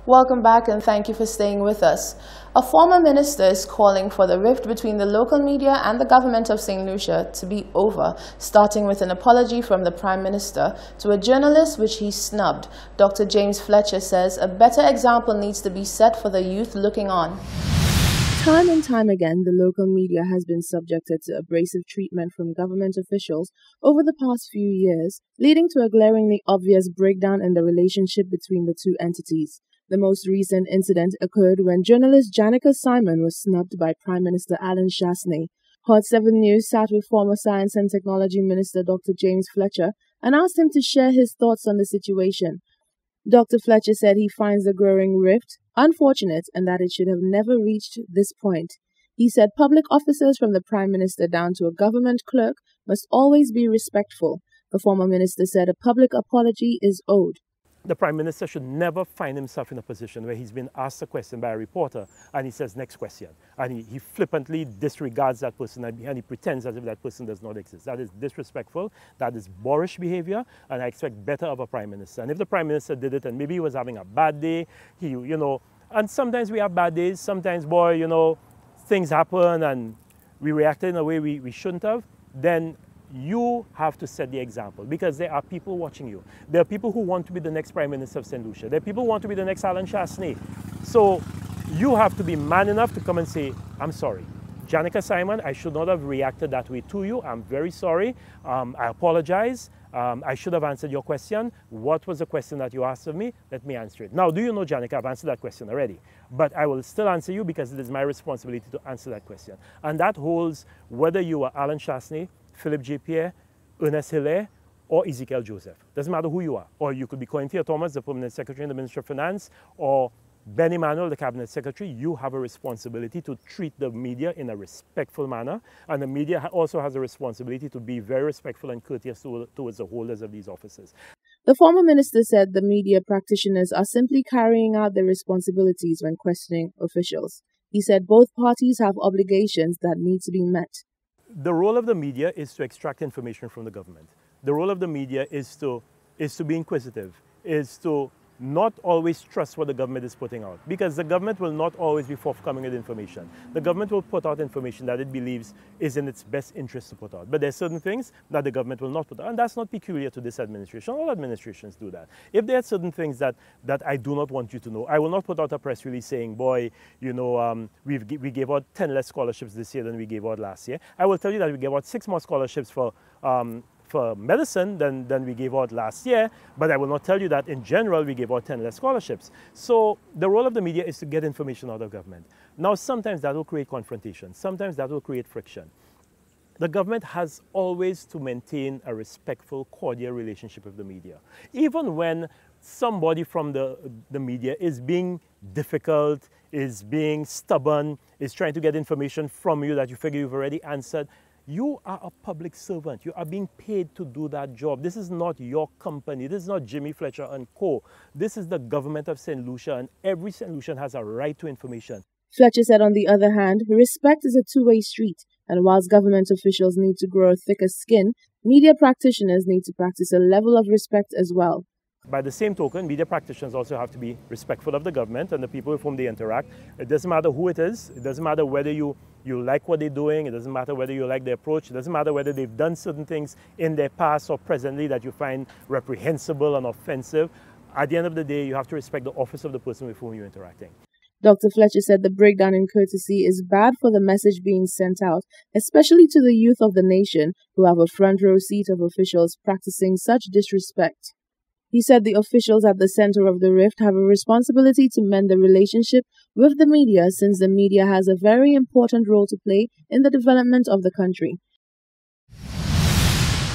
Welcome back and thank you for staying with us. A former minister is calling for the rift between the local media and the government of St. Lucia to be over, starting with an apology from the Prime Minister to a journalist which he snubbed. Dr. James Fletcher says a better example needs to be set for the youth looking on. Time and time again, the local media has been subjected to abrasive treatment from government officials over the past few years, leading to a glaringly obvious breakdown in the relationship between the two entities. The most recent incident occurred when journalist Janica Simon was snubbed by Prime Minister Alan Chasney. Hot 7 News sat with former Science and Technology Minister Dr. James Fletcher and asked him to share his thoughts on the situation. Dr. Fletcher said he finds the growing rift unfortunate and that it should have never reached this point. He said public officers from the Prime Minister down to a government clerk must always be respectful. The former minister said a public apology is owed. The Prime Minister should never find himself in a position where he's been asked a question by a reporter and he says, next question. And he flippantly disregards that person and he pretends as if that person does not exist. That is disrespectful, that is boorish behavior, and I expect better of a Prime Minister. And if the Prime Minister did it and maybe he was having a bad day, and sometimes we have bad days, sometimes, things happen and we reacted in a way we shouldn't have, then you have to set the example because there are people watching you. There are people who want to be the next Prime Minister of St. Lucia. There are people who want to be the next Alan Chasney. So you have to be man enough to come and say, I'm sorry. Janica Simon, I should not have reacted that way to you. I'm very sorry. I apologize. I should have answered your question. What was the question that you asked of me? Let me answer it. Now, do you know, Janica, I've answered that question already. But I will still answer you because it is my responsibility to answer that question. And that holds whether you are Alan Chasney, Philip J. Pierre, Ernest Hilaire, or Ezekiel Joseph. Doesn't matter who you are. Or you could be Cointhia Thomas, the Permanent Secretary in the Ministry of Finance, or Ben Emanuel, the Cabinet Secretary. You have a responsibility to treat the media in a respectful manner, and the media also has a responsibility to be very respectful and courteous towards the holders of these offices. The former minister said the media practitioners are simply carrying out their responsibilities when questioning officials. He said both parties have obligations that need to be met. The role of the media is to extract information from the government. The role of the media is to be inquisitive, is to not always trust what the government is putting out, because the government will not always be forthcoming with information. The government will put out information that it believes is in its best interest to put out. But there are certain things that the government will not put out, and that's not peculiar to this administration. All administrations do that. If there are certain things that I do not want you to know, I will not put out a press release saying, boy, we gave out 10 less scholarships this year than we gave out last year. I will tell you that we gave out 6 more scholarships for medicine than we gave out last year, but I will not tell you that in general we gave out 10 less scholarships. So the role of the media is to get information out of government. Now sometimes that will create confrontation, sometimes that will create friction. The government has always to maintain a respectful, cordial relationship with the media. Even when somebody from the media is being difficult, is being stubborn, is trying to get information from you that you figure you've already answered, you are a public servant. You are being paid to do that job. This is not your company. This is not Jimmy Fletcher and Co. This is the government of St. Lucia, and every St. Lucian has a right to information. Fletcher said, on the other hand, respect is a two-way street, and whilst government officials need to grow a thicker skin, media practitioners need to practice a level of respect as well. By the same token, media practitioners also have to be respectful of the government and the people with whom they interact. It doesn't matter who it is. It doesn't matter whether you like what they're doing. It doesn't matter whether you like their approach. It doesn't matter whether they've done certain things in their past or presently that you find reprehensible and offensive. At the end of the day, you have to respect the office of the person with whom you're interacting. Dr. Fletcher said the breakdown in courtesy is bad for the message being sent out, especially to the youth of the nation who have a front row seat of officials practicing such disrespect. He said the officials at the center of the rift have a responsibility to mend the relationship with the media, since the media has a very important role to play in the development of the country.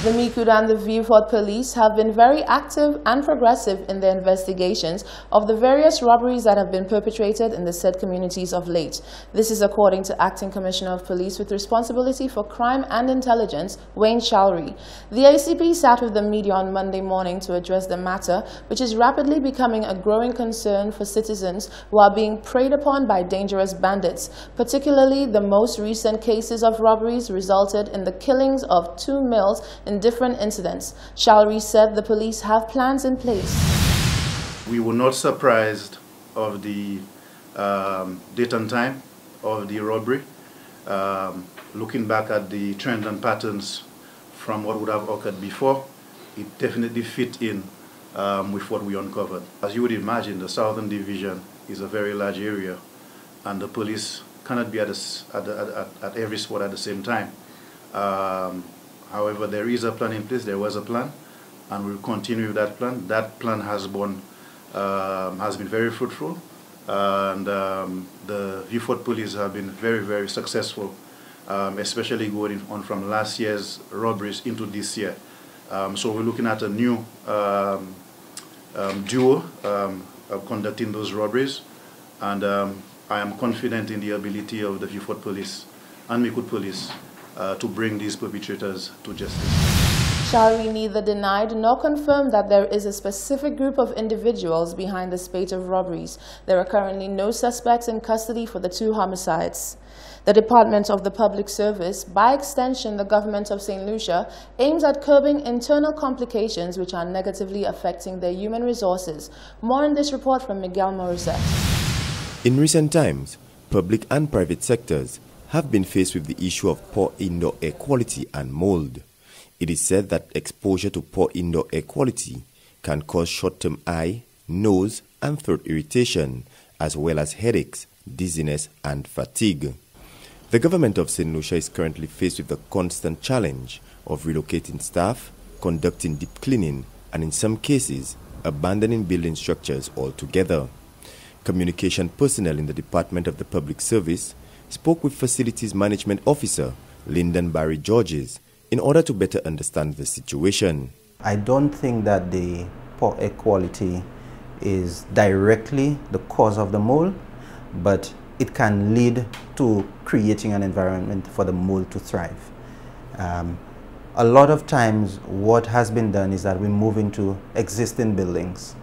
The Micoud and the Vieux-Fort police have been very active and progressive in their investigations of the various robberies that have been perpetrated in the said communities of late. This is according to Acting Commissioner of Police with responsibility for crime and intelligence, Wayne Shalry. The ACP sat with the media on Monday morning to address the matter, which is rapidly becoming a growing concern for citizens who are being preyed upon by dangerous bandits. Particularly, the most recent cases of robberies resulted in the killings of 2 males in different incidents. Shalry said the police have plans in place. We were not surprised of the date and time of the robbery, looking back at the trends and patterns from what would have occurred before, it definitely fit in with what we uncovered. As you would imagine, the Southern Division is a very large area, and the police cannot be at every spot at the same time. However, there is a plan in place. There was a plan, and we'll continue with that plan. That plan has been very fruitful, and the Vieux-Fort police have been very, very successful, especially going on from last year's robberies into this year. So we're looking at a new duo conducting those robberies, and I am confident in the ability of the Vieux-Fort police and Micoud police to bring these perpetrators to justice. Shall we neither denied nor confirmed that there is a specific group of individuals behind the spate of robberies. There are currently no suspects in custody for the 2 homicides. The Department of the Public Service, by extension the government of St. Lucia, aims at curbing internal complications which are negatively affecting their human resources. More in this report from Miguel Morissette. In recent times, public and private sectors have been faced with the issue of poor indoor air quality and mold. It is said that exposure to poor indoor air quality can cause short-term eye, nose, and throat irritation, as well as headaches, dizziness, and fatigue. The government of St. Lucia is currently faced with the constant challenge of relocating staff, conducting deep cleaning, and in some cases, abandoning building structures altogether. Communication personnel in the Department of the Public Service spoke with Facilities Management Officer Lyndon Barry Georges in order to better understand the situation. I don't think that the poor air quality is directly the cause of the mold, but it can lead to creating an environment for the mold to thrive. A lot of times what has been done is that we move into existing buildings.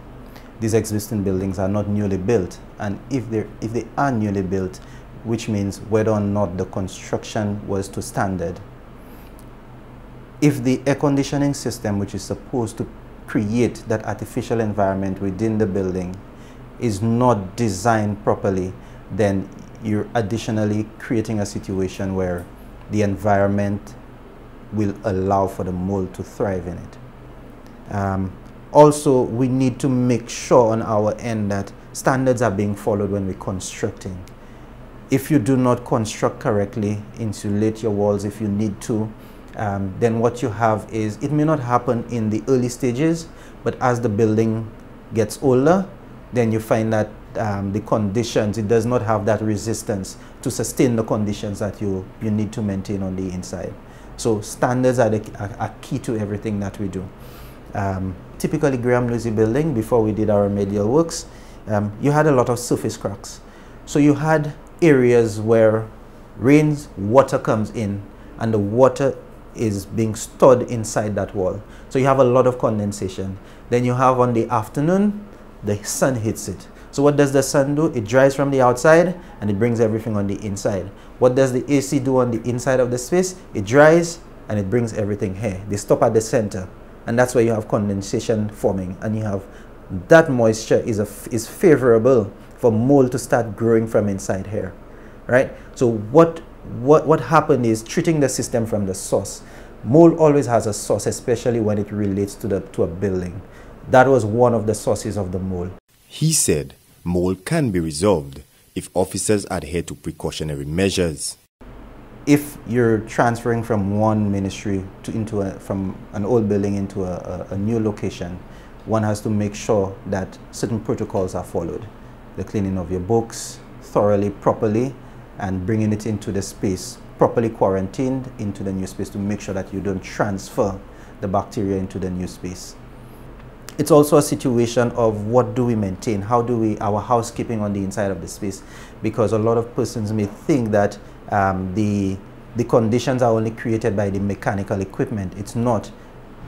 These existing buildings are not newly built, and if they are newly built, which means whether or not the construction was to standard, if the air conditioning system, which is supposed to create that artificial environment within the building, is not designed properly, then you're additionally creating a situation where the environment will allow for the mold to thrive in it. Also, we need to make sure on our end that standards are being followed when we're constructing. If you do not construct correctly, insulate your walls if you need to, then what you have is, it may not happen in the early stages, but as the building gets older, then you find that the conditions, it does not have that resistance to sustain the conditions that you need to maintain on the inside. So standards are key to everything that we do. Typically Graham-Lucy building, before we did our remedial works, you had a lot of surface cracks. So you had areas where water comes in and the water is being stored inside that wall. So you have a lot of condensation. Then you have on the afternoon, the sun hits it. So what does the sun do? It dries from the outside and it brings everything on the inside. What does the AC do on the inside of the space? It dries and it brings everything here. They stop at the center, and that's where you have condensation forming, and you have that moisture is favorable for mold to start growing from inside here, right? So what happened is treating the system from the source. Mold always has a source, especially when it relates to a building. That was one of the sources of the mold. He said mold can be resolved if officers adhere to precautionary measures. If you're transferring from one ministry from an old building into a new location, one has to make sure that certain protocols are followed. The cleaning of your books thoroughly, properly, and bringing it into the space, properly quarantined into the new space to make sure that you don't transfer the bacteria into the new space. It's also a situation of what do we maintain, how do we, our housekeeping on the inside of the space, because a lot of persons may think that the conditions are only created by the mechanical equipment. It's not.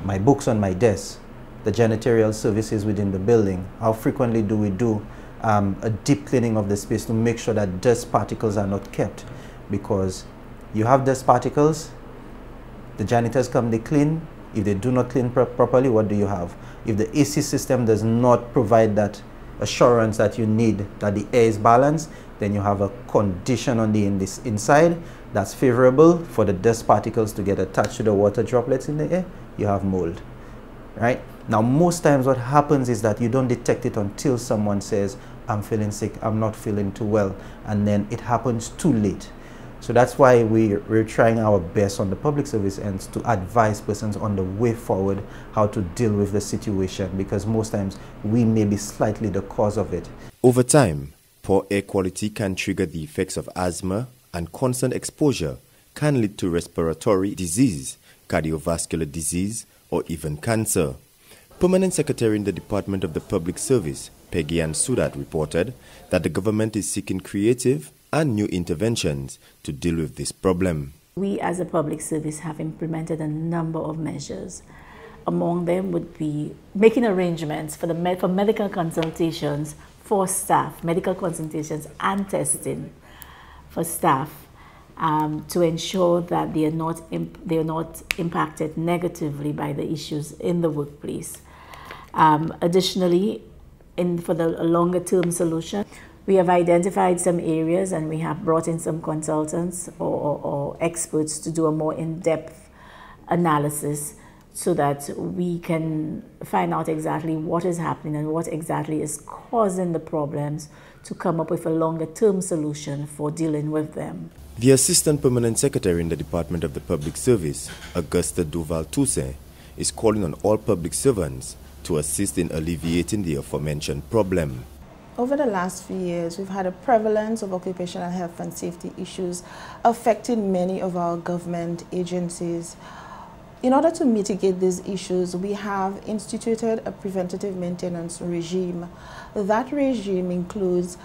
My books on my desk, the janitorial services within the building, how frequently do we do a deep cleaning of the space to make sure that dust particles are not kept, because you have dust particles, the janitors come, they clean. If they do not clean properly, what do you have? If the AC system does not provide that assurance that you need that the air is balanced, then you have a condition on the inside that's favorable for the dust particles to get attached to the water droplets in the air. You have mold, right? Now, most times what happens is that you don't detect it until someone says, I'm feeling sick, I'm not feeling too well, and then it happens too late. So that's why we're trying our best on the public service ends to advise persons on the way forward how to deal with the situation, because most times we may be slightly the cause of it. Over time, poor air quality can trigger the effects of asthma, and constant exposure can lead to respiratory disease, cardiovascular disease, or even cancer. Permanent Secretary in the Department of the Public Service, Peggy Ann Sudat, reported that the government is seeking creative and new interventions to deal with this problem. We as a public service have implemented a number of measures. Among them would be making arrangements for medical consultations for staff, medical consultations and testing for staff to ensure that they are not impacted negatively by the issues in the workplace. Additionally, for the longer term solution, we have identified some areas and we have brought in some consultants or experts to do a more in-depth analysis so that we can find out exactly what is happening and what exactly is causing the problems to come up with a longer term solution for dealing with them. The Assistant Permanent Secretary in the Department of the Public Service, Augusta Duval-Toussaint, is calling on all public servants to assist in alleviating the aforementioned problem. Over the last few years, we've had a prevalence of occupational health and safety issues affecting many of our government agencies. In order to mitigate these issues, we have instituted a preventative maintenance regime. That regime includes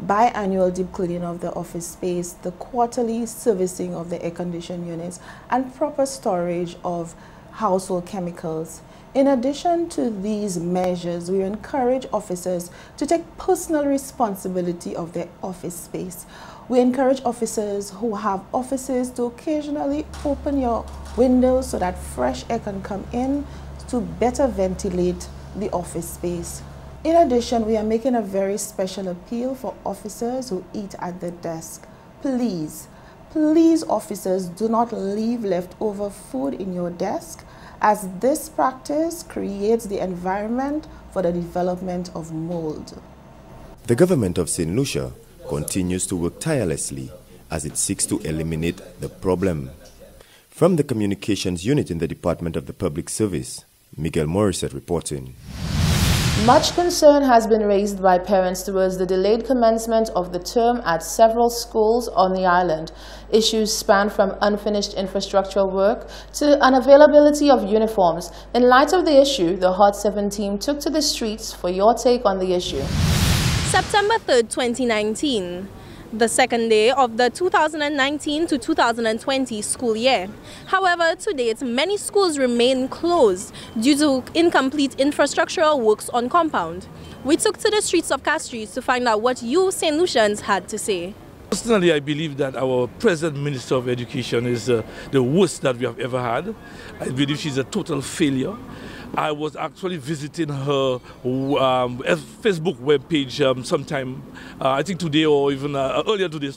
biannual deep cleaning of the office space, the quarterly servicing of the air conditioning units, and proper storage of household chemicals. In addition to these measures, we encourage officers to take personal responsibility of their office space. We encourage officers who have offices to occasionally open your windows so that fresh air can come in to better ventilate the office space. In addition, we are making a very special appeal for officers who eat at the desk. Please, officers, do not leave leftover food in your desk, as this practice creates the environment for the development of mold. The government of St. Lucia continues to work tirelessly as it seeks to eliminate the problem. From the Communications Unit in the Department of the Public Service, Miguel Morissette reporting. Much concern has been raised by parents towards the delayed commencement of the term at several schools on the island. Issues span from unfinished infrastructural work to unavailability of uniforms. In light of the issue, the Hot 7 team took to the streets for your take on the issue. September 3rd, 2019. The second day of the 2019 to 2020 school year. However, to date, many schools remain closed due to incomplete infrastructural works on compound. We took to the streets of Castries to find out what you St. Lucians had to say. Personally, I believe that our present Minister of Education is the worst that we have ever had. I believe she's a total failure. I was actually visiting her Facebook webpage sometime, I think today or even earlier today,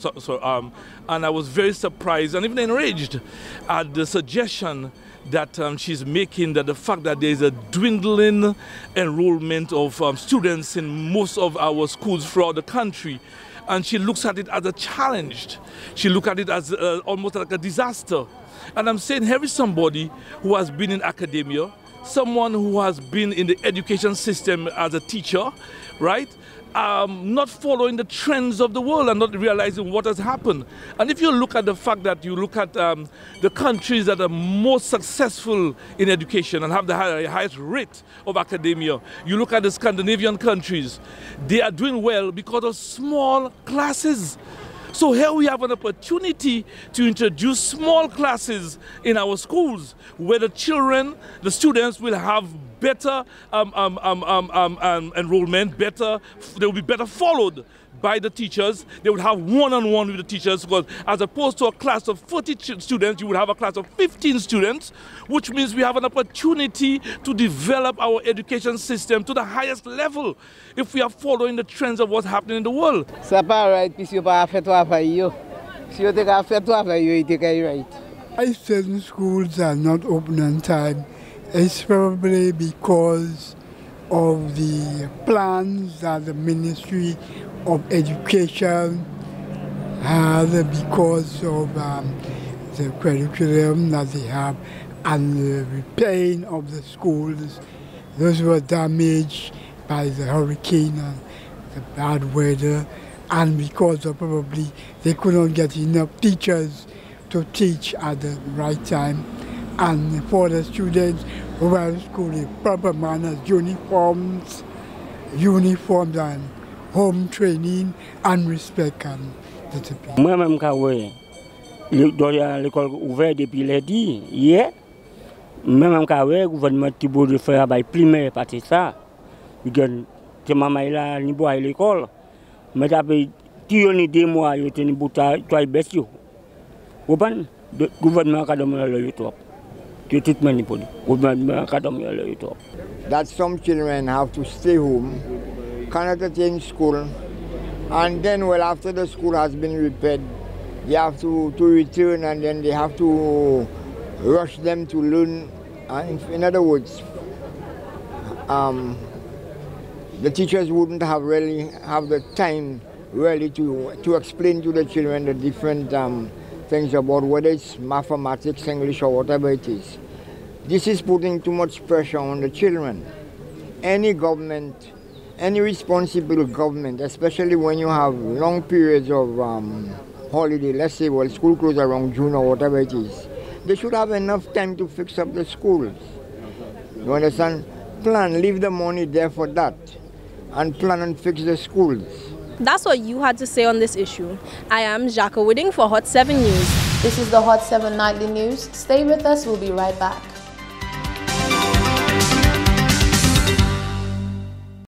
and I was very surprised and even enraged at the suggestion that she's making, that the fact that there is a dwindling enrollment of students in most of our schools throughout the country. And she looks at it as a challenge. She looks at it as almost like a disaster. And I'm saying here is somebody who has been in academia, someone who has been in the education system as a teacher, right? Not following the trends of the world and not realizing what has happened. And if you look at the fact that you look at the countries that are most successful in education and have the highest rate of academia, you look at the Scandinavian countries, they are doing well because of small classes. So here we have an opportunity to introduce small classes in our schools where the children, the students will have better enrollment, they will be better followed, by the teachers. They would have one-on-one with the teachers, because as opposed to a class of 40 students, you would have a class of 15 students, which means we have an opportunity to develop our education system to the highest level if we are following the trends of what's happening in the world. Why certain schools are not open on time is probably because of the plans that the Ministry of Education has, because of the curriculum that they have and the repairing of the schools. Those were damaged by the hurricane and the bad weather, and because of probably they could not get enough teachers to teach at the right time, and for the students who were in school in proper manners, uniforms and home training and respect and discipline. Moi-même, l'école ouverte depuis lundi, hier, même le gouvernement Thibault de faire un primaire partie ça, c'est maman là ni boire l'école, mais après tu 2 mois, il était ni bouta toi bestio. Open the gouvernement academy YouTube. That some children have to stay home, cannot attend school, and then well after the school has been repaired, they have to return, and then they have to rush them to learn. In other words, the teachers wouldn't have really have the time really to explain to the children the different things about whether it's mathematics, English, or whatever it is. This is putting too much pressure on the children. Any government, any responsible government, especially when you have long periods of holiday, let's say, well, school closed around June or whatever it is, they should have enough time to fix up the schools. You understand? Plan, leave the money there for that, and plan and fix the schools. That's what you had to say on this issue. I am Jacques Wooding for Hot 7 News. This is the Hot 7 Nightly News. Stay with us, we'll be right back.